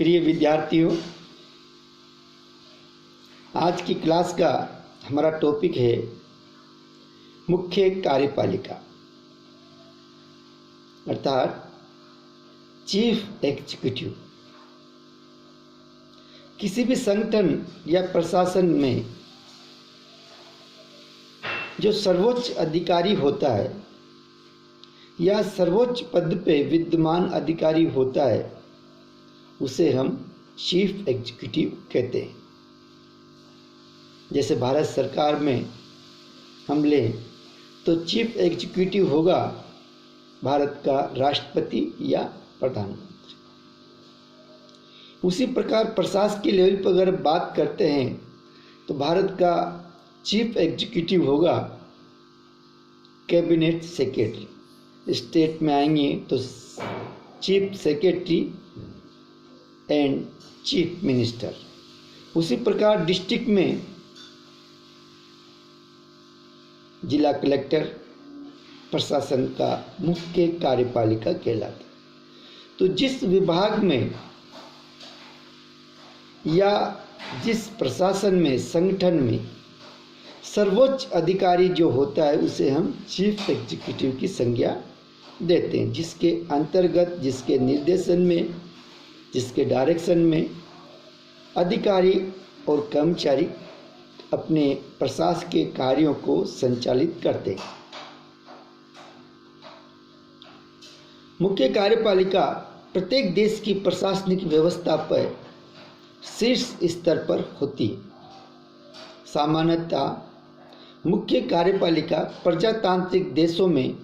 प्रिय विद्यार्थियों, आज की क्लास का हमारा टॉपिक है मुख्य कार्यपालिका अर्थात चीफ एग्जीक्यूटिव। किसी भी संगठन या प्रशासन में जो सर्वोच्च अधिकारी होता है या सर्वोच्च पद पे विद्यमान अधिकारी होता है उसे हम चीफ एग्जीक्यूटिव कहते हैं। जैसे भारत सरकार में हम लें तो चीफ एग्जीक्यूटिव होगा भारत का राष्ट्रपति या प्रधानमंत्री। उसी प्रकार प्रशासन के लेवल पर अगर बात करते हैं तो भारत का चीफ एग्जीक्यूटिव होगा कैबिनेट सेक्रेटरी। स्टेट में आएंगे तो chief secretary and chief minister. उसी प्रकार डिस्ट्रिक्ट में जिला कलेक्टर प्रशासन का मुख्य कार्यपालिका कहलाता। तो जिस विभाग में या जिस प्रशासन में संगठन में सर्वोच्च अधिकारी जो होता है उसे हम चीफ एग्जीक्यूटिव की संज्ञा देते हैं, जिसके अंतर्गत जिसके निर्देशन में जिसके डायरेक्शन में अधिकारी और कर्मचारी अपने प्रशासन के कार्यों को संचालित करते हैं। मुख्य कार्यपालिका प्रत्येक देश की प्रशासनिक व्यवस्था पर शीर्ष स्तर पर होती है। सामान्यतः मुख्य कार्यपालिका प्रजातांत्रिक देशों में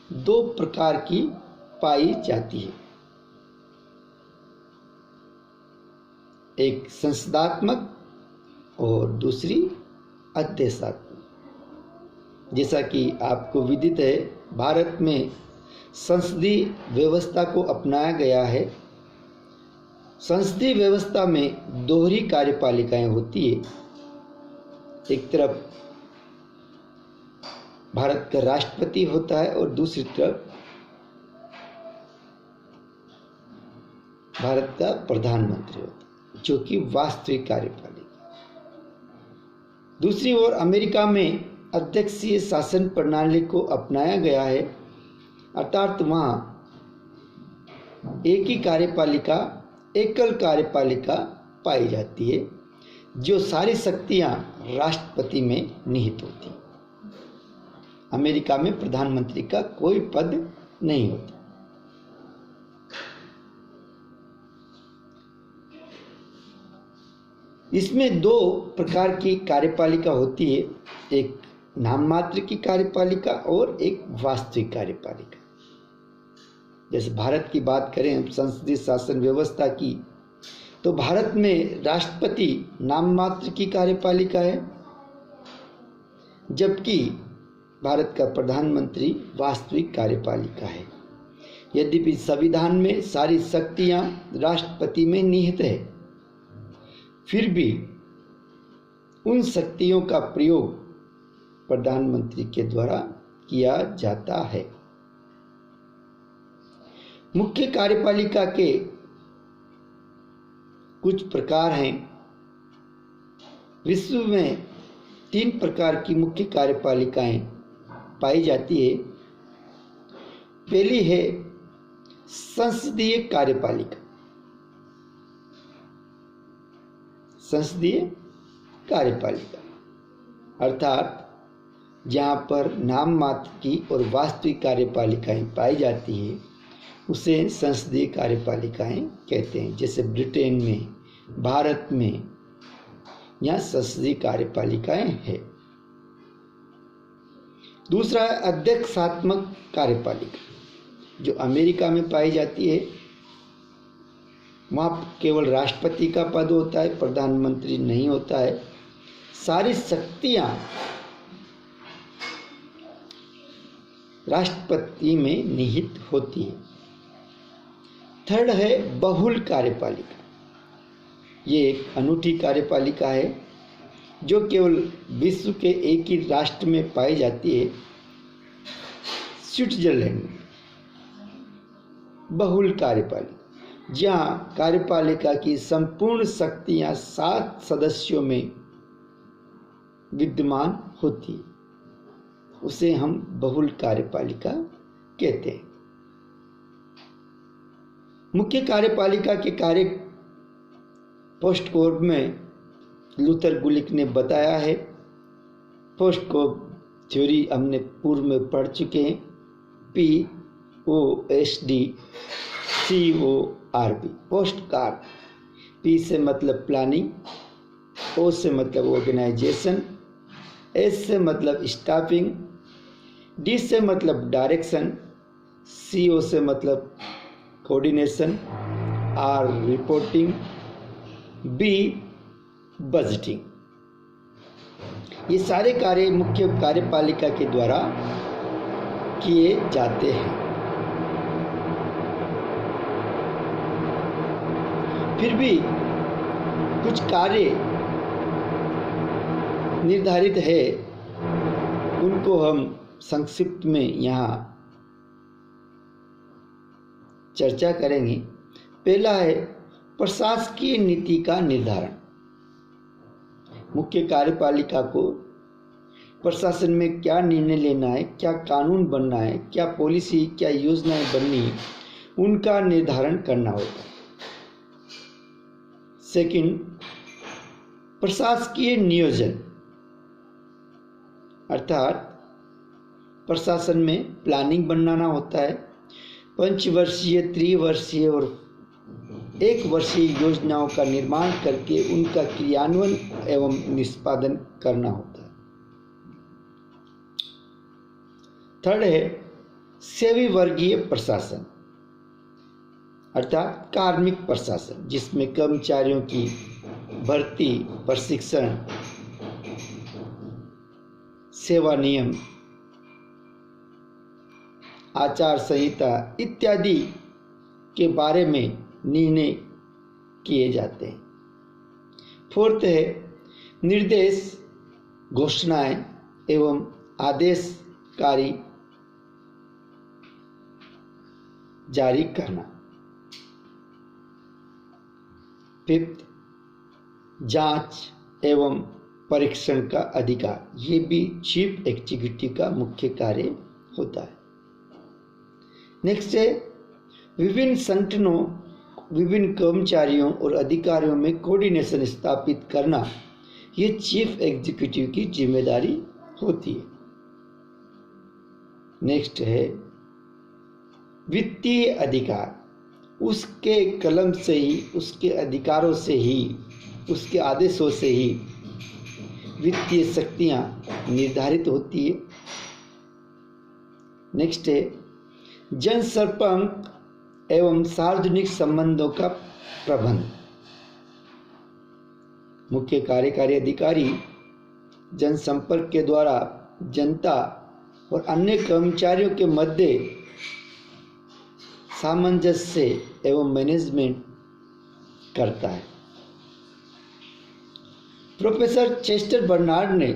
दो प्रकार की पाई जाती है, एक संसदात्मक और दूसरी अध्यक्षात्मक। जैसा कि आपको विदित है, भारत में संसदीय व्यवस्था को अपनाया गया है। संसदीय व्यवस्था में दोहरी कार्यपालिकाएं होती है। एक तरफ भारत का राष्ट्रपति होता है और दूसरी तरफ भारत का प्रधानमंत्री होता है, जो कि वास्तविक कार्यपालिका। दूसरी ओर अमेरिका में अध्यक्षीय शासन प्रणाली को अपनाया गया है, अर्थात वहाँ एक ही कार्यपालिका एकल कार्यपालिका पाई जाती है, जो सारी शक्तियाँ राष्ट्रपति में निहित होती हैं। अमेरिका में प्रधानमंत्री का कोई पद नहीं होता। इसमें दो प्रकार की कार्यपालिका होती है, एक नाम मात्र की कार्यपालिका और एक वास्तविक कार्यपालिका। जैसे भारत की बात करें हम संसदीय शासन व्यवस्था की, तो भारत में राष्ट्रपति नाम मात्र की कार्यपालिका है, जबकि भारत का प्रधानमंत्री वास्तविक कार्यपालिका है। यद्यपि संविधान में सारी शक्तियां राष्ट्रपति में निहित है, फिर भी उन शक्तियों का प्रयोग प्रधानमंत्री के द्वारा किया जाता है। मुख्य कार्यपालिका के कुछ प्रकार हैं। विश्व में 3 प्रकार की मुख्य कार्यपालिकाएं पाई जाती है। पहली है संसदीय कार्यपालिका। संसदीय कार्यपालिका अर्थात जहाँ पर नाम मात्र की और वास्तविक कार्यपालिकाएं पाई जाती है उसे संसदीय कार्यपालिकाएं कहते हैं। जैसे ब्रिटेन में, भारत में यहाँ संसदीय कार्यपालिकाएं हैं। दूसरा है अध्यक्षात्मक कार्यपालिका, जो अमेरिका में पाई जाती है। वहाँ केवल राष्ट्रपति का पद होता है, प्रधानमंत्री नहीं होता है। सारी शक्तियाँ राष्ट्रपति में निहित होती है। थर्ड है बहुल कार्यपालिका। ये एक अनूठी कार्यपालिका है जो केवल विश्व के एक ही राष्ट्र में पाई जाती है, स्विट्जरलैंड में। बहुल कार्यपालिका जहाँ कार्यपालिका की संपूर्ण शक्तियाँ 7 सदस्यों में विद्यमान होती है, उसे हम बहुल कार्यपालिका कहते हैं। मुख्य कार्यपालिका के कार्य पोस्ट कोड में लूथर गुलिक ने बताया है। पोस्ट कोड थ्योरी हमने पूर्व में पढ़ चुके हैं। POSTCORP, post card. P से मतलब प्लानिंग, O से मतलब ऑर्गेनाइजेशन, S से मतलब स्टाफिंग, D से मतलब डायरेक्शन, CO से मतलब coordination, R reporting, B budgeting. ये सारे कार्य मुख्य कार्यपालिका के द्वारा किए जाते हैं। फिर भी कुछ कार्य निर्धारित है, उनको हम संक्षिप्त में यहाँ चर्चा करेंगे। पहला है प्रशासकीय नीति का निर्धारण। मुख्य कार्यपालिका को प्रशासन में क्या निर्णय लेना है, क्या कानून बनना है, क्या पॉलिसी, क्या योजनाएं बननी है, उनका निर्धारण करना होता है। सेकंड, प्रशासकीय नियोजन, अर्थात प्रशासन में प्लानिंग बनाना होता है। पंचवर्षीय, त्रिवर्षीय और 1 वर्षीय योजनाओं का निर्माण करके उनका क्रियान्वयन एवं निष्पादन करना होता है। थर्ड है सेवी वर्गीय प्रशासन, अर्थात कार्मिक प्रशासन, जिसमें कर्मचारियों की भर्ती, प्रशिक्षण, सेवा नियम, आचार संहिता इत्यादि के बारे में निर्णय किए जाते हैं। फोर्थ है निर्देश, घोषणाएं एवं आदेशकारी जारी करना। फिफ्थ, जांच एवं परीक्षण का अधिकार, ये भी चीफ एग्जीक्यूटिव का मुख्य कार्य होता है। नेक्स्ट है विभिन्न संगठनों, विभिन्न कर्मचारियों और अधिकारियों में कोऑर्डिनेशन स्थापित करना, ये चीफ एग्जीक्यूटिव की जिम्मेदारी होती है। नेक्स्ट है वित्तीय अधिकार, उसके कलम से ही, उसके अधिकारों से ही, उसके आदेशों से ही वित्तीय शक्तियां निर्धारित होती है। नेक्स्ट है जनसंपर्क एवं सार्वजनिक संबंधों का प्रबंध। मुख्य कार्यकारी अधिकारी जनसंपर्क के द्वारा जनता और अन्य कर्मचारियों के मध्य सामंजस्य एवं मैनेजमेंट करता है। प्रोफेसर चेस्टर बर्नार्ड ने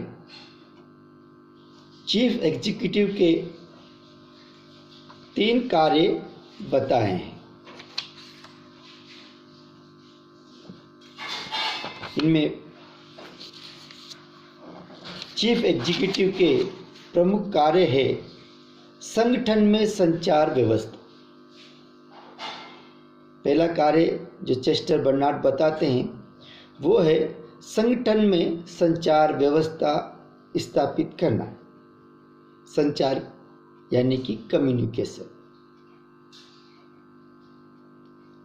चीफ एग्जीक्यूटिव के 3 कार्य बताए हैं। इनमें चीफ एग्जीक्यूटिव के प्रमुख कार्य है संगठन में संचार व्यवस्था। पहला कार्य जो चेस्टर बर्नार्ड बताते हैं वो है संगठन में संचार व्यवस्था स्थापित करना। संचार यानी कि कम्युनिकेशन,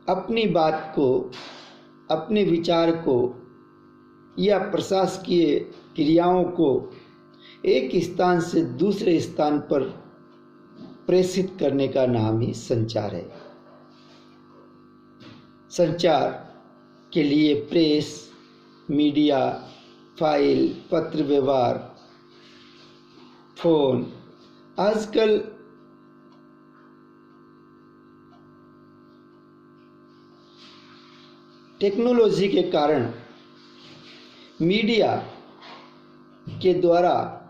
अपनी बात को, अपने विचार को या प्रशासकीय क्रियाओं को एक स्थान से दूसरे स्थान पर प्रेषित करने का नाम ही संचार है। संचार के लिए प्रेस, मीडिया, फाइल, पत्र व्यवहार, फोन, आजकल टेक्नोलॉजी के कारण मीडिया के द्वारा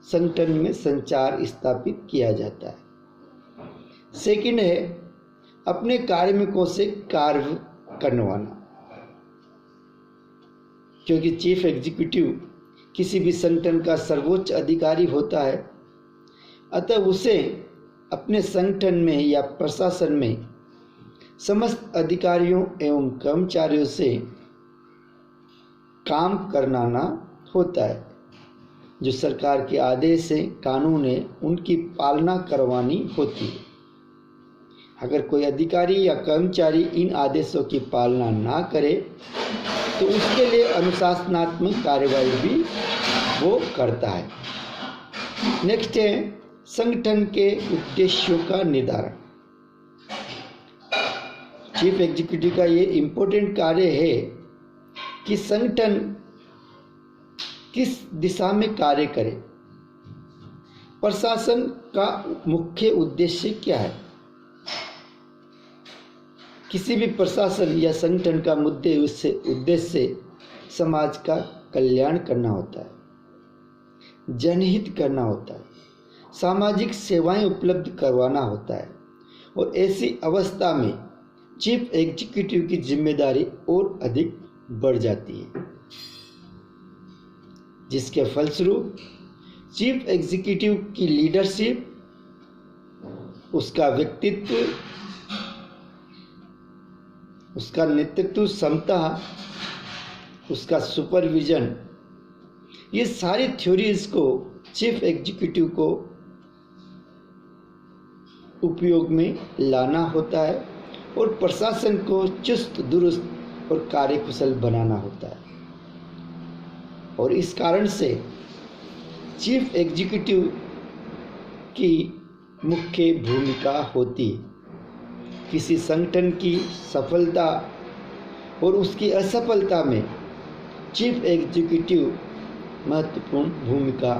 संगठन में संचार स्थापित किया जाता है। सेकंड है अपने कार्मिकों से कार्य करवाना, क्योंकि चीफ एग्जीक्यूटिव किसी भी संगठन का सर्वोच्च अधिकारी होता है, अतः उसे अपने संगठन में या प्रशासन में समस्त अधिकारियों एवं कर्मचारियों से काम करवाना होता है। जो सरकार के आदेश है, कानून है, उनकी पालना करवानी होती है। अगर कोई अधिकारी या कर्मचारी इन आदेशों की पालना ना करे तो उसके लिए अनुशासनात्मक कार्रवाई भी वो करता है। नेक्स्ट है संगठन के उद्देश्यों का निर्धारण। चीफ एग्जीक्यूटिव का ये इम्पोर्टेंट कार्य है कि संगठन किस दिशा में कार्य करे, प्रशासन का मुख्य उद्देश्य क्या है। किसी भी प्रशासन या संगठन का उद्देश्य समाज का कल्याण करना होता है, जनहित करना होता है, सामाजिक सेवाएं उपलब्ध करवाना होता है। और ऐसी अवस्था में चीफ एग्जीक्यूटिव की जिम्मेदारी और अधिक बढ़ जाती है, जिसके फलस्वरूप चीफ एग्जीक्यूटिव की लीडरशिप, उसका व्यक्तित्व, उसका नेतृत्व क्षमता, उसका सुपरविजन, ये सारी थ्योरीज को चीफ एग्जीक्यूटिव को उपयोग में लाना होता है और प्रशासन को चुस्त दुरुस्त और कार्यकुशल बनाना होता है। और इस कारण से चीफ एग्जीक्यूटिव की मुख्य भूमिका होती है। किसी संगठन की सफलता और उसकी असफलता में चीफ एग्जीक्यूटिव महत्वपूर्ण भूमिका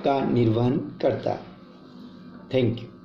का निर्वहन करता है। Thank you.